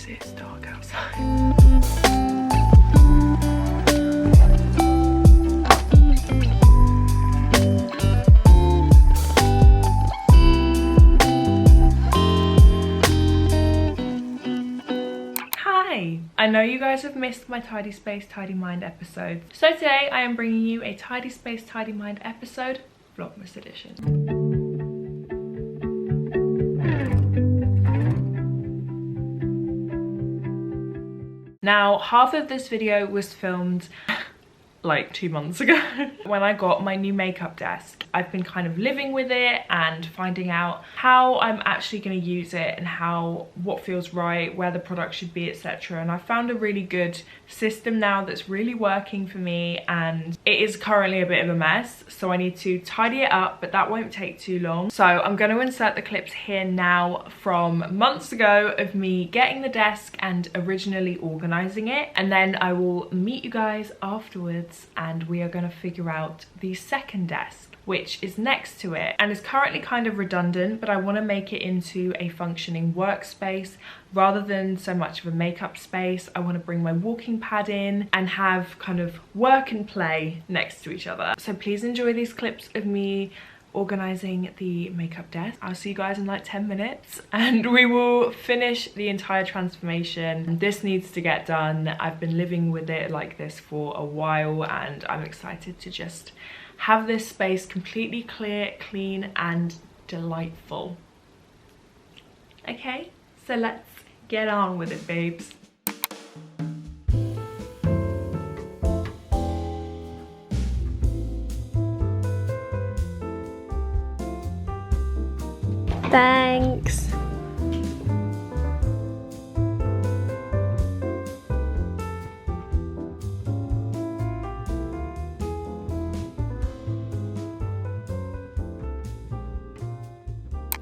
it's dark outside. I know you guys have missed my Tidy Space, Tidy Mind episode. So today I am bringing you a Tidy Space, Tidy Mind episode, Vlogmas edition. Now, half of this video was filmed like 2 months ago when I got my new makeup desk. I've been kind of living with it and finding out how I'm actually going to use it and what feels right, where the product should be, etc. And I found a really good system now that's really working for me, and it is currently a bit of a mess, so I need to tidy it up, but that won't take too long. So I'm going to insert the clips here now from months ago of me getting the desk and originally organizing it, and then I will meet you guys afterwards and we are going to figure out the second desk, which is next to it and is currently kind of redundant, but I want to make it into a functioning workspace rather than so much of a makeup space. I want to bring my walking pad in and have kind of work and play next to each other. So please enjoy these clips of me organizing the makeup desk. I'll see you guys in like 10 minutes and we will finish the entire transformation. This needs to get done. I've been living with it like this for a while and I'm excited to just have this space completely clear, clean and delightful. Okay, so let's get on with it, babes. Thanks.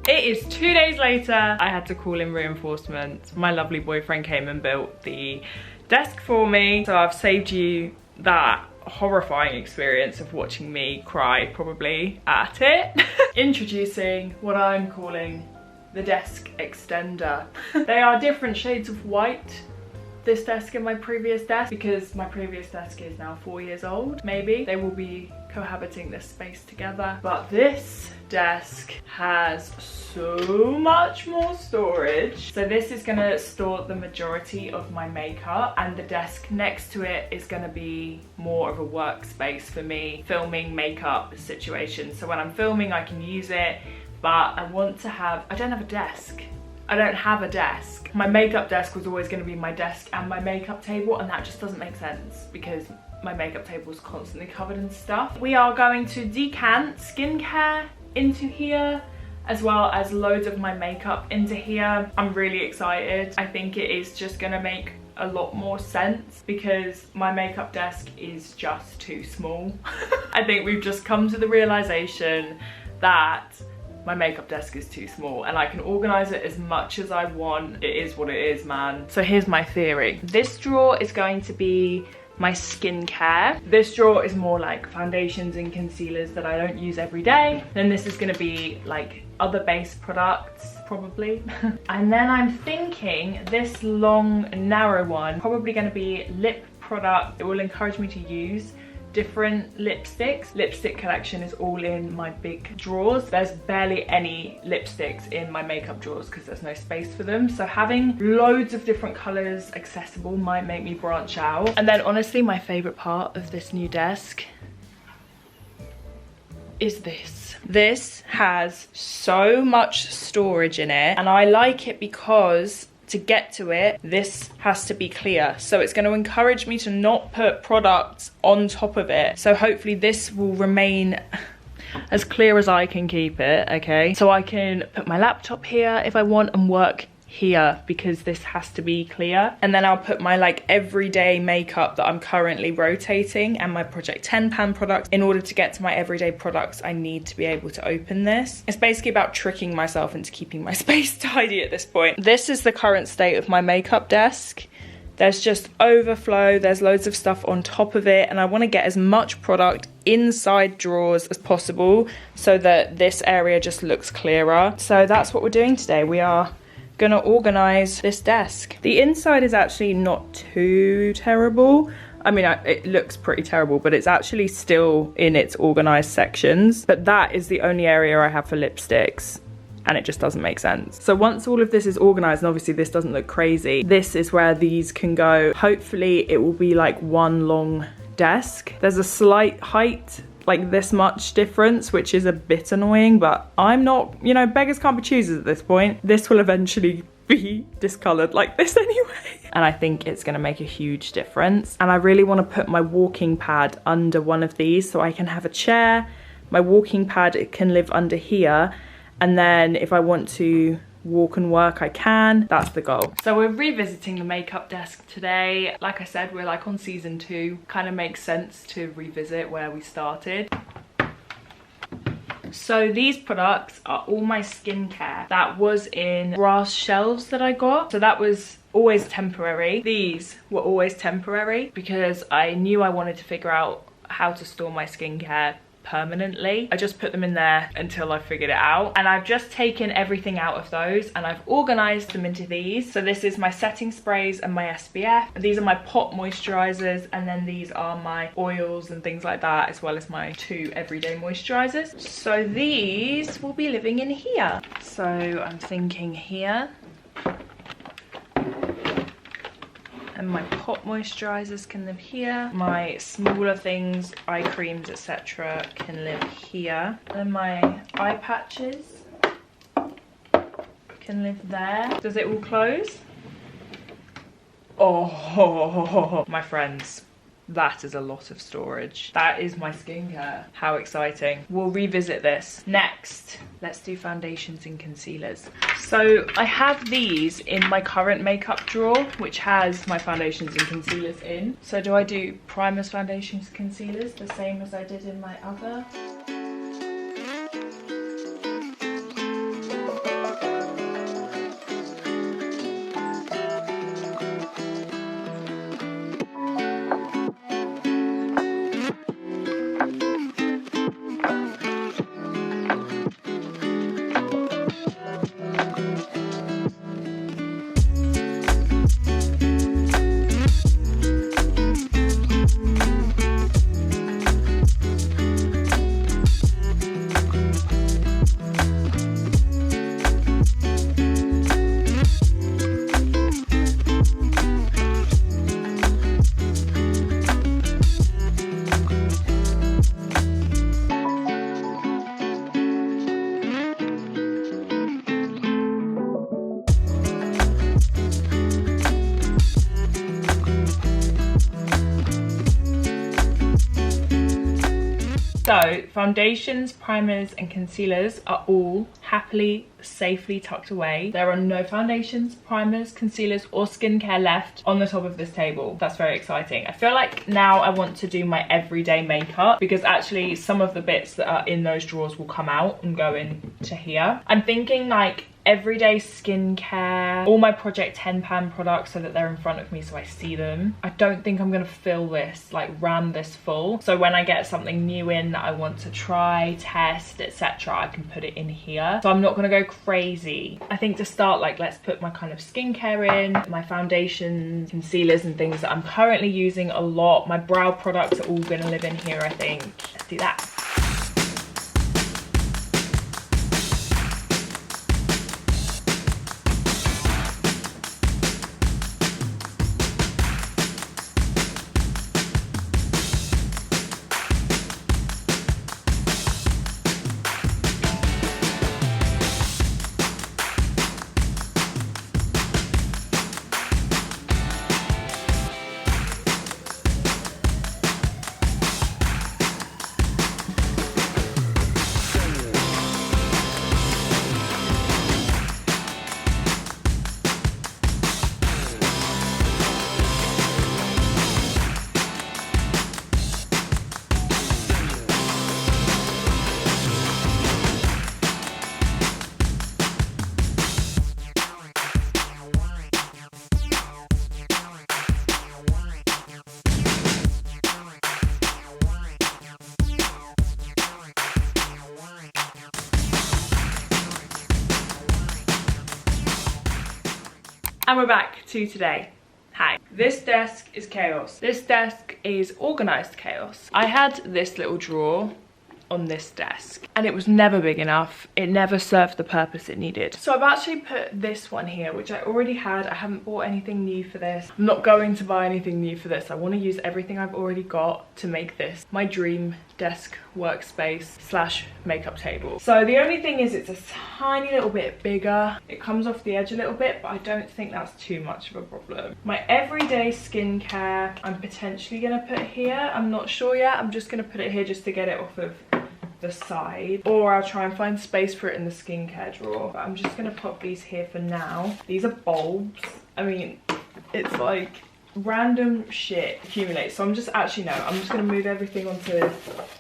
It is 2 days later. I had to call in reinforcements. My lovely boyfriend came and built the desk for me. So I've saved you that horrifying experience of watching me cry probably at it. Introducing what I'm calling the desk extender. They are different shades of white, this desk and my previous desk, because my previous desk is now 4 years old. Maybe they will be cohabiting this space together, but this desk has so much more storage. So this is going to store the majority of my makeup, and the desk next to it is going to be more of a workspace for me, filming makeup situations. So when I'm filming I can use it, but I don't have a desk. I don't have a desk. My makeup desk was always going to be my desk and my makeup table, and that just doesn't make sense because my makeup table is constantly covered in stuff. We are going to decant skincare into here, as well as loads of my makeup into here. I'm really excited. I think it is just gonna make a lot more sense because my makeup desk is just too small. I think we've just come to the realization that my makeup desk is too small and I can organize it as much as I want. It is what it is, man. So here's my theory. This drawer is going to be my skincare. This drawer is more like foundations and concealers that I don't use every day. Then this is gonna be like other base products, probably. And then I'm thinking this long, narrow one, probably gonna be lip product. It will encourage me to use different lipsticks. Lipstick collection is all in my big drawers. There's barely any lipsticks in my makeup drawers because there's no space for them. So having loads of different colors accessible might make me branch out. And then honestly, my favorite part of this new desk is this. This has so much storage in it, and I like it because to get to it, this has to be clear. So it's going to encourage me to not put products on top of it. So hopefully this will remain as clear as I can keep it, okay? So I can put my laptop here if I want and work here because this has to be clear. And then I'll put my like everyday makeup that I'm currently rotating and my Project 10 pan product. In order to get to my everyday products, I need to be able to open this. It's basically about tricking myself into keeping my space tidy at this point. This is the current state of my makeup desk. There's just overflow, there's loads of stuff on top of it, and I want to get as much product inside drawers as possible so that this area just looks clearer. So that's what we're doing today. We are gonna organize this desk. The inside is actually not too terrible. I mean, it looks pretty terrible, but it's actually still in its organized sections. But that is the only area I have for lipsticks, and it just doesn't make sense. So once all of this is organized, and obviously this doesn't look crazy, this is where these can go. Hopefully it will be like one long desk. There's a slight height, like this much difference, which is a bit annoying, but I'm not, you know, beggars can't be choosers at this point. This will eventually be discolored like this anyway. And I think it's gonna make a huge difference. And I really wanna put my walking pad under one of these so I can have a chair. My walking pad, it can live under here. And then if I want to walk and work, I can. That's the goal. So we're revisiting the makeup desk today. Like I said, we're like on season 2. Kind of makes sense to revisit where we started. So these products are all my skincare that was in brass shelves that I got. So that was always temporary. These were always temporary because I knew I wanted to figure out how to store my skincare permanently. I just put them in there until I figured it out, and I've just taken everything out of those and I've organized them into these. So this is my setting sprays and my SPF. These are my pot moisturizers, and then these are my oils and things like that, as well as my 2 everyday moisturizers. So these will be living in here. So I'm thinking here. And my pot moisturizers can live here. My smaller things, eye creams, etc. can live here. And my eye patches can live there. Does it all close? Oh, my friends. That is a lot of storage. That is my skincare. How exciting. We'll revisit this. Next, let's do foundations and concealers. So I have these in my current makeup drawer, which has my foundations and concealers in. So do I do primers, foundations, concealers, the same as I did in my other? So foundations, primers and concealers are all happily, safely tucked away. There are no foundations, primers, concealers or skincare left on the top of this table. That's very exciting. I feel like now I want to do my everyday makeup, because actually some of the bits that are in those drawers will come out and go into here. I'm thinking like everyday skincare, all my Project 10 pan products, so that they're in front of me so I see them. I don't think I'm gonna fill this, like ram this full. So when I get something new in that I want to try, test, etc., I can put it in here. So I'm not gonna go crazy. I think to start, like, let's put my kind of skincare in, my foundations, concealers and things that I'm currently using a lot. My brow products are all gonna live in here, I think. Let's do that. And we're back to today. Hi. This desk is chaos. This desk is organized chaos. I had this little drawer on this desk and it was never big enough. It never served the purpose it needed. So I've actually put this one here, which I already had. I haven't bought anything new for this. I'm not going to buy anything new for this. I want to use everything I've already got to make this my dream desk workspace slash makeup table. So the only thing is it's a tiny little bit bigger. It comes off the edge a little bit, but I don't think that's too much of a problem. My everyday skincare I'm potentially gonna put here. I'm not sure yet. I'm just gonna put it here just to get it off of the side, or I'll try and find space for it in the skincare drawer, but I'm just gonna pop these here for now. These are bulbs. I mean, it's like random shit accumulates, so I'm just gonna move everything onto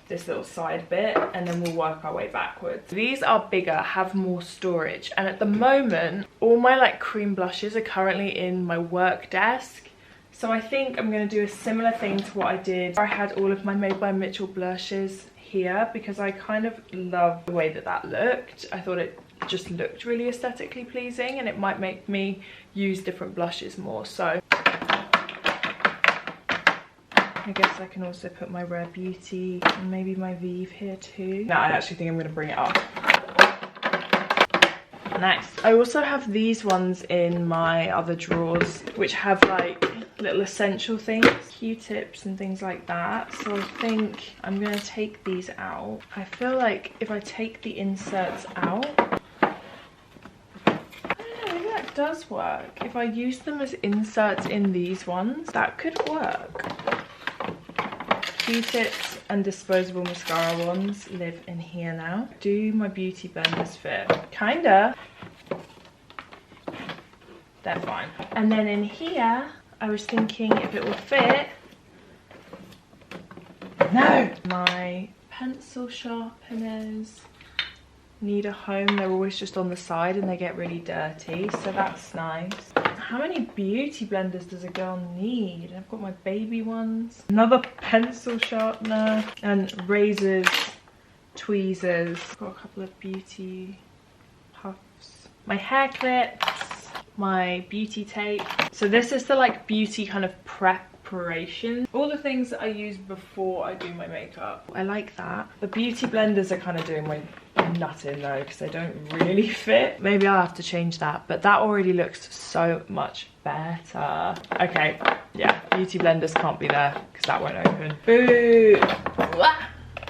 this little side bit and then we'll work our way backwards. These are bigger, have more storage, and at the moment all my like cream blushes are currently in my work desk. So I think I'm going to do a similar thing to what I did. I had all of my Made by Mitchell blushes here because I kind of love the way that that looked. I thought it just looked really aesthetically pleasing and it might make me use different blushes more. So I guess I can also put my Rare Beauty and maybe my Vive here too. No, I actually think I'm going to bring it up. Nice. I also have these ones in my other drawers which have like little essential things, Q-tips and things like that. So I think I'm going to take these out. I feel like if I take the inserts out, I don't know, maybe that does work. If I use them as inserts in these ones, that could work. Q-tips and disposable mascara ones live in here now. Do my beauty blenders fit? Kinda. They're fine. And then in here, I was thinking if it will fit. No! My pencil sharpeners need a home. They're always just on the side and they get really dirty, so that's nice. How many beauty blenders does a girl need? I've got my baby ones, another pencil sharpener, and razors, tweezers. I've got a couple of beauty puffs, my hair clips, my beauty tape. So this is the like beauty kind of preparation. All the things that I use before I do my makeup. I like that. The beauty blenders are kind of doing my nut in though because they don't really fit. Maybe I'll have to change that, but that already looks so much better. Okay, yeah, beauty blenders can't be there because that won't open. Boo!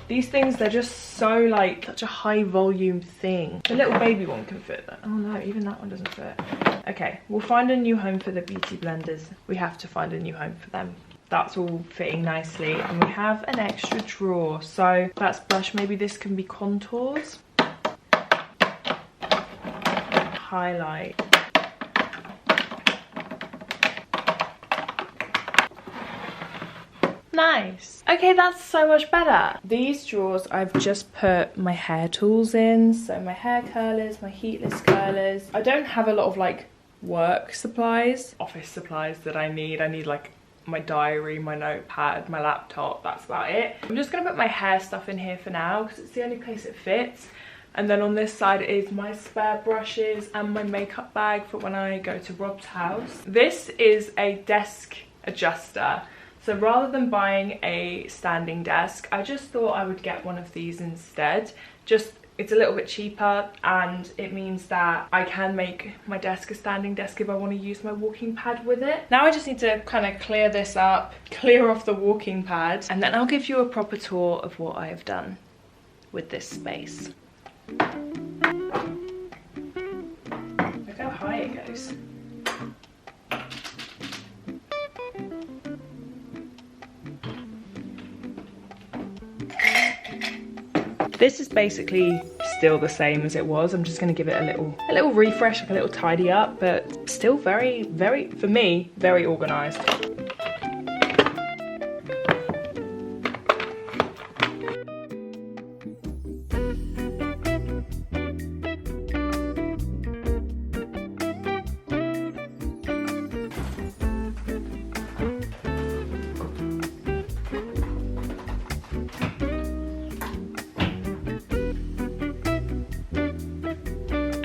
These things, they're just so like such a high volume thing. The little baby one can fit that. Oh no, even that one doesn't fit. Okay, we'll find a new home for the beauty blenders. We have to find a new home for them. That's all fitting nicely, and we have an extra drawer. So that's blush. Maybe this can be contours. Highlight. Nice. Okay, that's so much better. These drawers I've just put my hair tools in. So my hair curlers, my heatless curlers. I don't have a lot of like work supplies, office supplies that I need. I need like my diary, my notepad, my laptop. That's about it. I'm just gonna put my hair stuff in here for now because it's the only place it fits. And then on this side is my spare brushes and my makeup bag for when I go to Rob's house. This is a desk adjuster. So rather than buying a standing desk, I just thought I would get one of these instead. It's a little bit cheaper and it means that I can make my desk a standing desk if I want to use my walking pad with it. Now I just need to kind of clear this up, clear off the walking pad, and then I'll give you a proper tour of what I have done with this space. Look how high it goes. This is basically still the same as it was. I'm just going to give it a little refresh, like a little tidy up, but still very, very, for me, very organized.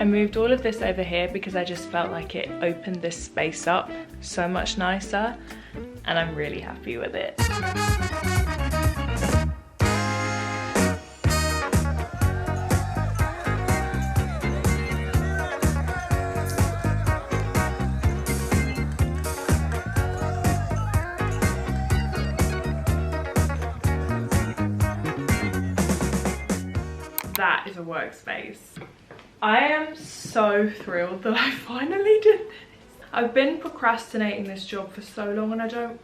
moved all of this over here because I just felt like it opened this space up so much nicer, and I'm really happy with it. That is a workspace. I am so thrilled that I finally did this. I've been procrastinating this job for so long, and I don't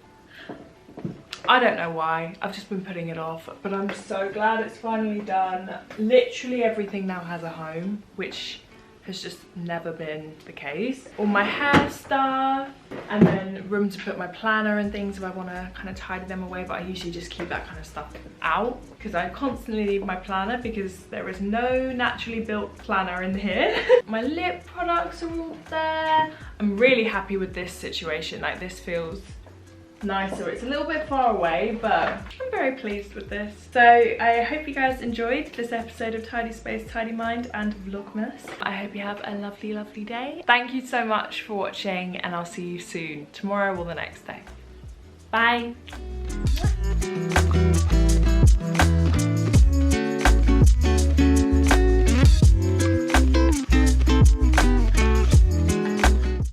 know why. I've just been putting it off, but I'm so glad it's finally done. Literally everything now has a home, which has just never been the case. All my hair stuff, and then room to put my planner and things if I want to kind of tidy them away, but I usually just keep that kind of stuff out because I constantly leave my planner because there is no naturally built planner in here. My lip products are all there. I'm really happy with this situation. Like, this feels nicer. It's a little bit far away, but I'm very pleased with this. So I hope you guys enjoyed this episode of Tidy Space, Tidy Mind and Vlogmas. I hope you have a lovely, lovely day. Thank you so much for watching, and I'll see you soon, tomorrow or the next day. Bye.